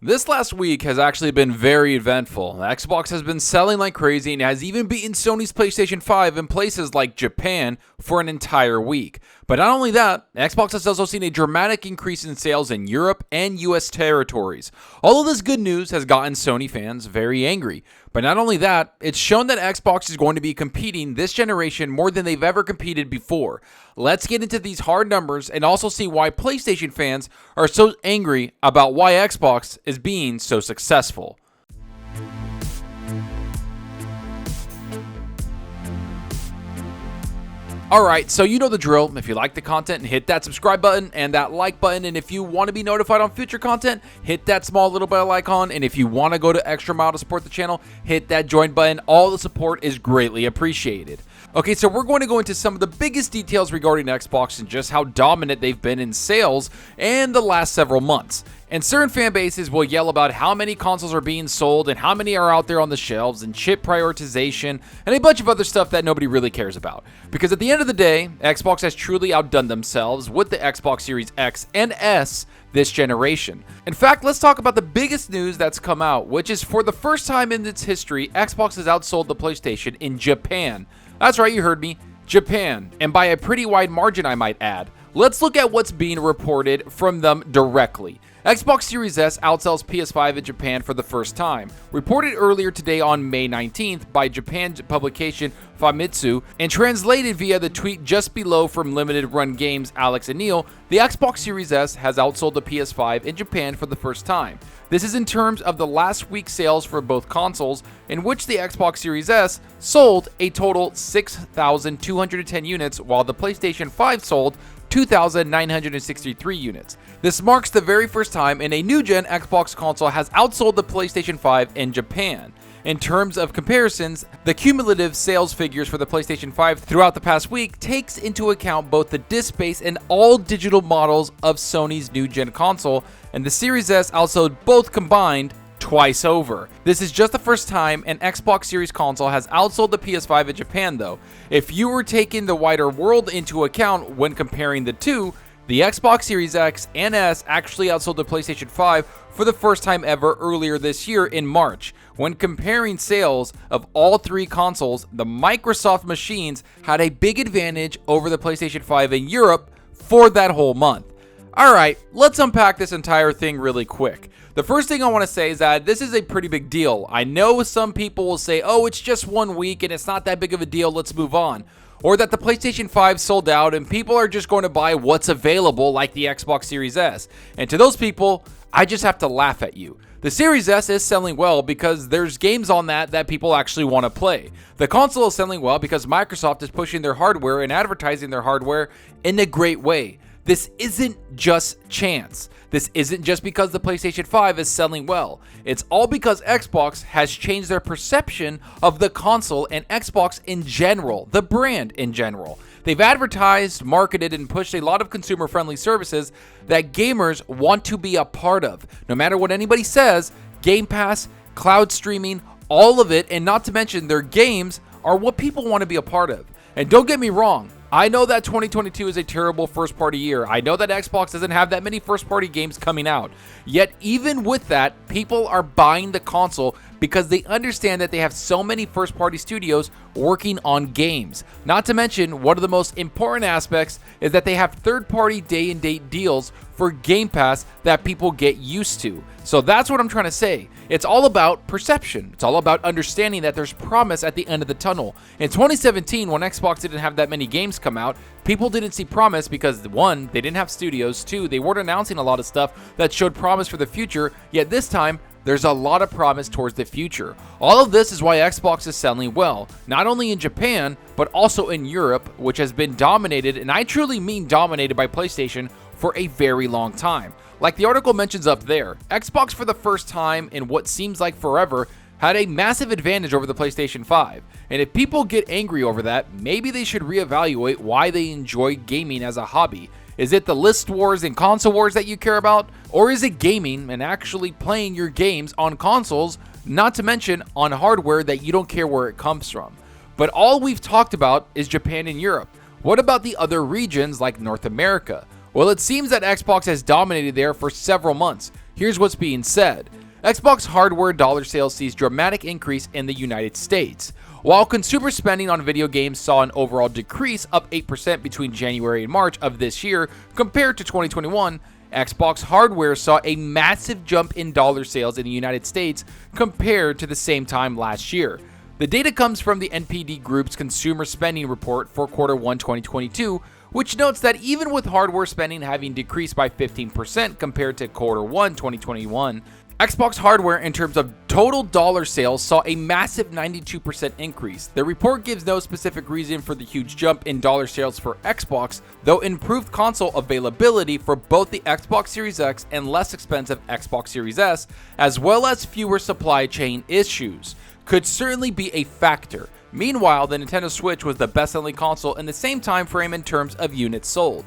This last week has actually been very eventful. Xbox has been selling like crazy and has even beaten Sony's PlayStation 5 in places like Japan for an entire week. But not only that, Xbox has also seen a dramatic increase in sales in Europe and US territories. All of this good news has gotten Sony fans very angry. But not only that, it's shown that Xbox is going to be competing this generation more than they've ever competed before. Let's get into these hard numbers and also see why PlayStation fans are so angry about why Xbox is being so successful. Alright, so you know the drill. If you like the content, hit that subscribe button and that like button. And if you want to be notified on future content, hit that small little bell icon. And if you want to go to extra mile to support the channel, hit that join button. All the support is greatly appreciated. Okay, so we're going to go into some of the biggest details regarding Xbox and just how dominant they've been in sales in the last several months. And certain fan bases will yell about how many consoles are being sold and how many are out there on the shelves and chip prioritization and a bunch of other stuff that nobody really cares about. Because at the end of the day, Xbox has truly outdone themselves with the Xbox Series X and S this generation. In fact, let's talk about the biggest news that's come out, which is for the first time in its history, Xbox has outsold the PlayStation in Japan. That's right, you heard me, Japan, and by a pretty wide margin I might add. Let's look at what's being reported from them directly. Xbox Series S outsells PS5 in Japan for the first time. Reported earlier today on May 19th by Japan publication Famitsu and translated via the tweet just below from Limited Run Games Alex and Neil, the Xbox Series S has outsold the PS5 in Japan for the first time. This is in terms of the last week's sales for both consoles, in which the Xbox Series S sold a total 6,210 units, while the PlayStation 5 sold 2,963 units. This marks the very first time in a new-gen Xbox console has outsold the PlayStation 5 in Japan. In terms of comparisons, the cumulative sales figures for the PlayStation 5 throughout the past week takes into account both the disc-based and all-digital models of Sony's new-gen console, and the Series S outsold both combined twice over. This is just the first time an Xbox Series console has outsold the PS5 in Japan though. If you were taking the wider world into account when comparing the two, the Xbox Series X and S actually outsold the PlayStation 5 for the first time ever earlier this year in March. When comparing sales of all three consoles, the Microsoft machines had a big advantage over the PlayStation 5 in Europe for that whole month. Alright, let's unpack this entire thing really quick. The first thing I want to say is that this is a pretty big deal. I know some people will say, oh, it's just 1 week and it's not that big of a deal, let's move on. Or that the PlayStation 5 sold out and people are just going to buy what's available like the Xbox Series S. And to those people, I just have to laugh at you. The Series S is selling well because there's games on that people actually want to play. The console is selling well because Microsoft is pushing their hardware and advertising their hardware in a great way. This isn't just chance. This isn't just because the PlayStation 5 is selling well. It's all because Xbox has changed their perception of the console and Xbox in general, the brand in general. They've advertised, marketed, and pushed a lot of consumer-friendly services that gamers want to be a part of. No matter what anybody says, Game Pass, cloud streaming, all of it, and not to mention their games, are what people want to be a part of. And don't get me wrong, I know that 2022 is a terrible first-party year. I know that Xbox doesn't have that many first-party games coming out. Yet, even with that, people are buying the console because they understand that they have so many first-party studios working on games. Not to mention, one of the most important aspects is that they have third-party day-and-date deals for Game Pass that people get used to. So that's what I'm trying to say. It's all about perception. It's all about understanding that there's promise at the end of the tunnel. In 2017, when Xbox didn't have that many games come out, people didn't see promise because, one, they didn't have studios, two, they weren't announcing a lot of stuff that showed promise for the future, yet this time, there's a lot of promise towards the future. All of this is why Xbox is selling well, not only in Japan, but also in Europe, which has been dominated, and I truly mean dominated by PlayStation for a very long time. Like the article mentions up there, Xbox for the first time in what seems like forever had a massive advantage over the PlayStation 5. And if people get angry over that, maybe they should reevaluate why they enjoy gaming as a hobby. Is it the list wars and console wars that you care about? Or is it gaming and actually playing your games on consoles, not to mention on hardware that you don't care where it comes from? But all we've talked about is Japan and Europe. What about the other regions like North America? Well, it seems that Xbox has dominated there for several months. Here's what's being said. Xbox hardware dollar sales sees dramatic increase in the United States. While consumer spending on video games saw an overall decrease of 8% between January and March of this year compared to 2021, Xbox hardware saw a massive jump in dollar sales in the United States compared to the same time last year. The data comes from the NPD Group's Consumer Spending Report for Q1 2022, which notes that even with hardware spending having decreased by 15% compared to Q1 2021, Xbox hardware in terms of total dollar sales saw a massive 92% increase. The report gives no specific reason for the huge jump in dollar sales for Xbox, though improved console availability for both the Xbox Series X and less expensive Xbox Series S, as well as fewer supply chain issues, could certainly be a factor. Meanwhile, the Nintendo Switch was the best-selling console in the same time frame in terms of units sold.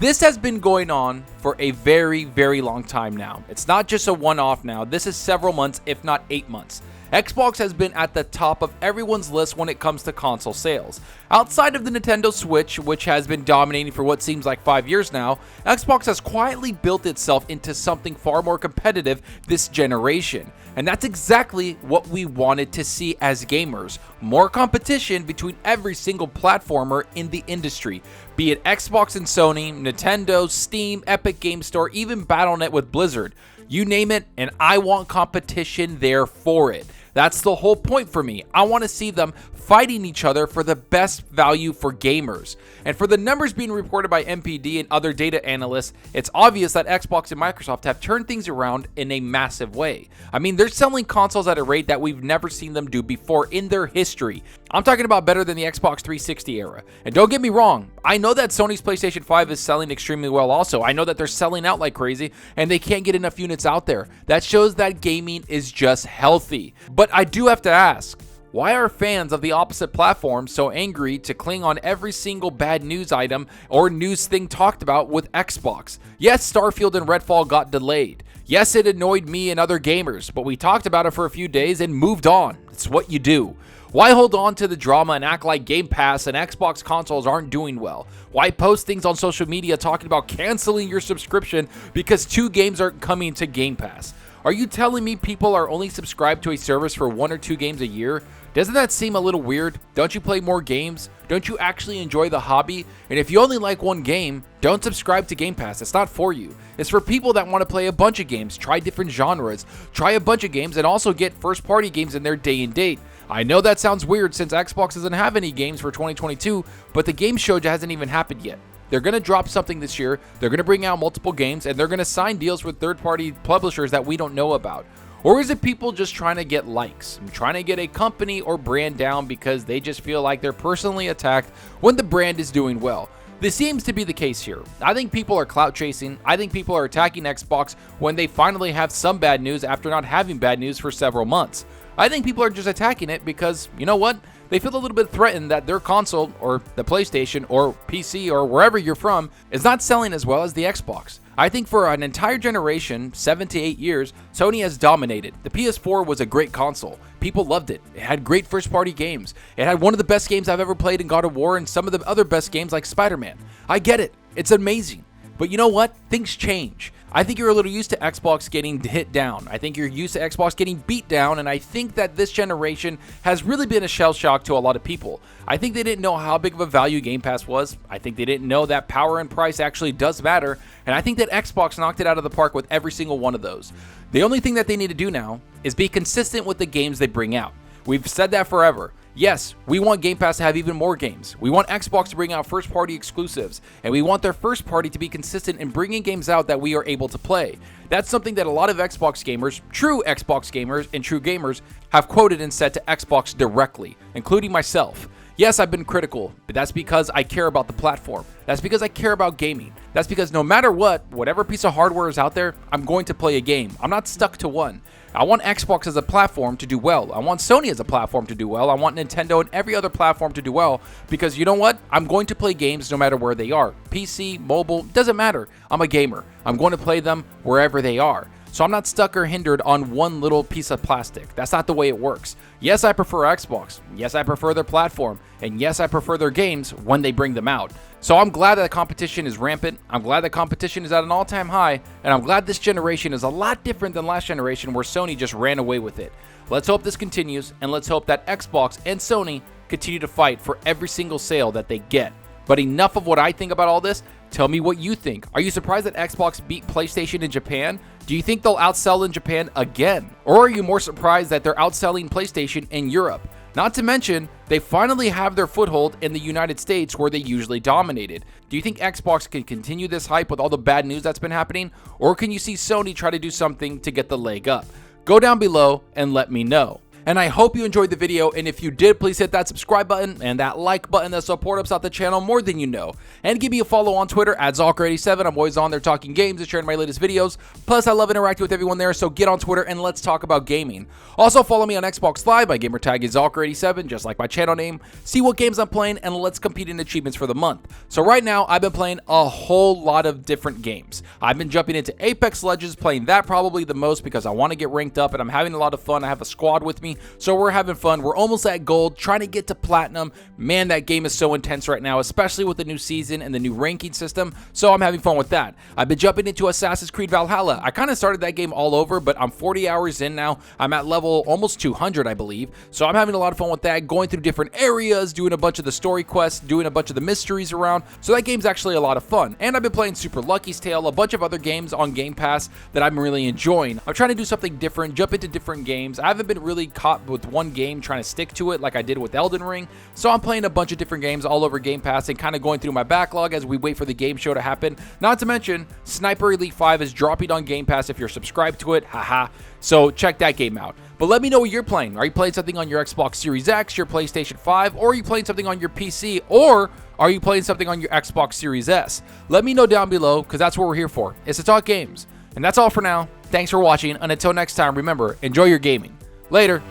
This has been going on for a very, very long time now. It's not just a one-off now. This is several months, if not 8 months. Xbox has been at the top of everyone's list when it comes to console sales. Outside of the Nintendo Switch, which has been dominating for what seems like 5 years now, Xbox has quietly built itself into something far more competitive this generation. And that's exactly what we wanted to see as gamers. More competition between every single platformer in the industry. Be it Xbox and Sony, Nintendo, Steam, Epic Game Store, even Battle.net with Blizzard. You name it, and I want competition there for it. That's the whole point for me. I want to see them fighting each other for the best value for gamers. And for the numbers being reported by NPD and other data analysts, it's obvious that Xbox and Microsoft have turned things around in a massive way. I mean, they're selling consoles at a rate that we've never seen them do before in their history. I'm talking about better than the Xbox 360 era. And don't get me wrong, I know that Sony's PlayStation 5 is selling extremely well also. I know that they're selling out like crazy and they can't get enough units out there. That shows that gaming is just healthy. But I do have to ask, why are fans of the opposite platform so angry to cling on every single bad news item or news thing talked about with Xbox? Yes, Starfield and Redfall got delayed. Yes, it annoyed me and other gamers, but we talked about it for a few days and moved on. It's what you do. Why hold on to the drama and act like Game Pass and Xbox consoles aren't doing well? Why post things on social media talking about canceling your subscription because 2 games aren't coming to Game Pass? Are you telling me people are only subscribed to a service for 1 or 2 games a year? Doesn't that seem a little weird? Don't you play more games? Don't you actually enjoy the hobby? And if you only like one game, don't subscribe to Game Pass. It's not for you. It's for people that want to play a bunch of games, try different genres, try a bunch of games, and also get first-party games in their day and date. I know that sounds weird since Xbox doesn't have any games for 2022, but the game show hasn't even happened yet. They're going to drop something this year, they're going to bring out multiple games, and they're going to sign deals with third-party publishers that we don't know about. Or is it people just trying to get likes, trying to get a company or brand down because they just feel like they're personally attacked when the brand is doing well? This seems to be the case here. I think people are clout chasing. I think people are attacking Xbox when they finally have some bad news after not having bad news for several months. I think people are just attacking it because, you know what? They feel a little bit threatened that their console or the PlayStation or PC or wherever you're from is not selling as well as the Xbox. I think for an entire generation, 7 to 8 years, Sony has dominated. The PS4 was a great console. People loved it. It had great first-party games. It had one of the best games I've ever played in God of War and some of the other best games like Spider-Man. I get it. It's amazing. But you know what? Things change. I think you're a little used to Xbox getting hit down. I think you're used to Xbox getting beat down, and I think that this generation has really been a shell shock to a lot of people. I think they didn't know how big of a value Game Pass was. I think they didn't know that power and price actually does matter, and I think that Xbox knocked it out of the park with every single one of those. The only thing that they need to do now is be consistent with the games they bring out. We've said that forever. Yes, we want Game Pass to have even more games. We want Xbox to bring out first-party exclusives, and we want their first party to be consistent in bringing games out that we are able to play. That's something that a lot of Xbox gamers, true Xbox gamers and true gamers, have quoted and said to Xbox directly, including myself. Yes, I've been critical, but that's because I care about the platform. That's because I care about gaming. That's because no matter what, whatever piece of hardware is out there, I'm going to play a game. I'm not stuck to one. I want Xbox as a platform to do well. I want Sony as a platform to do well. I want Nintendo and every other platform to do well because you know what? I'm going to play games no matter where they are. PC, mobile, doesn't matter. I'm a gamer. I'm going to play them wherever they are. so I'm not stuck or hindered on one little piece of plastic. That's not the way it works. Yes, I prefer Xbox. Yes, I prefer their platform. And yes, I prefer their games when they bring them out. So I'm glad that competition is rampant. I'm glad that competition is at an all-time high. And I'm glad this generation is a lot different than last generation where Sony just ran away with it. Let's hope this continues, and let's hope that Xbox and Sony continue to fight for every single sale that they get. But enough of what I think about all this. Tell me what you think. Are you surprised that Xbox beat PlayStation in Japan? Do you think they'll outsell in Japan again? Or are you more surprised that they're outselling PlayStation in Europe? Not to mention, they finally have their foothold in the United States where they usually dominated. Do you think Xbox can continue this hype with all the bad news that's been happening? Or can you see Sony try to do something to get the leg up? Go down below and let me know. And I hope you enjoyed the video, and if you did, please hit that subscribe button and that like button that supports out the channel more than you know. And give me a follow on Twitter at Zalker87. I'm always on there talking games and sharing my latest videos. Plus, I love interacting with everyone there, so get on Twitter and let's talk about gaming. Also, follow me on Xbox Live. My gamertag is Zalker87, just like my channel name. See what games I'm playing, and let's compete in achievements for the month. So right now, I've been playing a whole lot of different games. I've been jumping into Apex Legends, playing that probably the most because I want to get ranked up, and I'm having a lot of fun. I have a squad with me. So we're having fun. We're almost at gold, trying to get to platinum. Man, that game is so intense right now, especially with the new season and the new ranking system. So I'm having fun with that. I've been jumping into Assassin's Creed Valhalla. I kind of started that game all over, but I'm 40 hours in now. I'm at level almost 200, I believe. So I'm having a lot of fun with that, going through different areas, doing a bunch of the story quests, doing a bunch of the mysteries around. So that game's actually a lot of fun. And I've been playing Super Lucky's Tale, a bunch of other games on Game Pass that I'm really enjoying. I'm trying to do something different, jump into different games. I haven't been really caught with one game trying to stick to it like I did with Elden Ring. So I'm playing a bunch of different games all over Game Pass and kind of going through my backlog as we wait for the game show to happen. Not to mention, Sniper Elite 5 is dropping on Game Pass if you're subscribed to it. Haha. So check that game out. But let me know what you're playing. Are you playing something on your Xbox Series X, your PlayStation 5, or are you playing something on your PC, or are you playing something on your Xbox Series S? Let me know down below, because that's what we're here for. It's to talk games. And that's all for now. Thanks for watching, and until next time, remember, enjoy your gaming. Later.